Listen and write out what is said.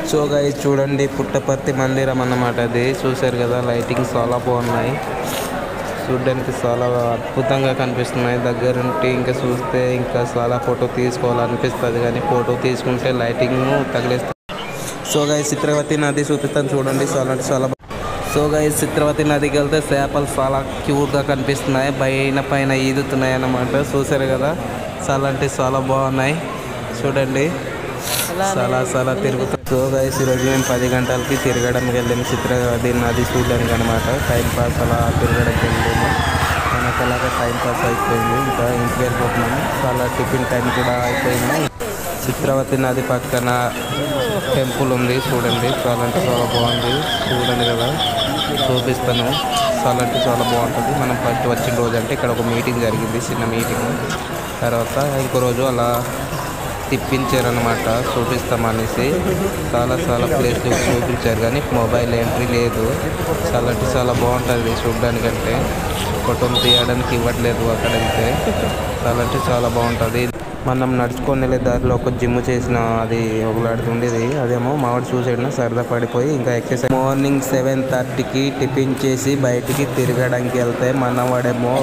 So guys చూడండి, పుట్టపర్తి మందిరం అన్నమాట. అది చూశారు కదా, లైటింగ్ చాలా బాగున్నాయి, చూడడానికి చాలా అద్భుతంగా కనిపిస్తున్నాయి. దగ్గరుండి ఇంకా చూస్తే ఇంకా చాలా ఫోటో తీసుకోవాలనిపిస్తుంది, కానీ ఫోటో తీసుకుంటే లైటింగ్ తగిలేస్తుంది. సో గైస్ చిత్రవతి నది చూపిస్తాను చూడండి, చాలా సో గైస్ చిత్రవతి నదికి వెళ్తే చేపలు చాలా క్యూట్గా కనిపిస్తున్నాయి, పైన ఈదుతున్నాయి అన్నమాట. చూశారు కదా, చాలా బాగున్నాయి చూడండి, చాలా తిరుగుతాం. సో గైస్ ఈరోజు మేము 10 గంటలకి తిరగడానికి వెళ్ళాము చిత్రవతి నది చూడడానికి అనమాట. టైంపాస్ అలా తిరగడానికి వెళ్ళాము, మనకు అలాగా టైంపాస్ అయిపోయింది. ఇంకా ఇంటికి వెళ్ళిపోతున్నాము, చాలా టిఫిన్ టైం కూడా అయిపోయింది. చిత్రవతి నది పక్కన టెంపుల్ ఉంది చూడండి, చాలా బాగుంది చూడండి కదా, చూపిస్తాను. చాలా బాగుంటుంది. మనం ఫస్ట్ వచ్చిన రోజు అంటే ఇక్కడ ఒక మీటింగ్ జరిగింది, చిన్న మీటింగ్. తర్వాత ఇంకో రోజు అలా తిప్పించారనమాట, చూపిస్తామనేసి. చాలా ప్లేస్లు చూపించారు, కానీ మొబైల్ ఎంట్రీ లేదు. చాలా బాగుంటుంది చూడడానికంటే. ఫోటోలు తీయడానికి ఇవ్వట్లేదు అక్కడ వెళ్తే. చాలా బాగుంటుంది. మనం నడుచుకొని వెళ్ళే దారిలో ఒక జిమ్ చేసిన అది ఒకలాడుతుండేది, అదేమో మావాడు చూసేయడం సరదా పడిపోయి ఇంకా ఎక్సర్సైజ్. మార్నింగ్ 7:30కి టిఫిన్ చేసి బయటికి తిరగడానికి వెళ్తే మనవాడేమో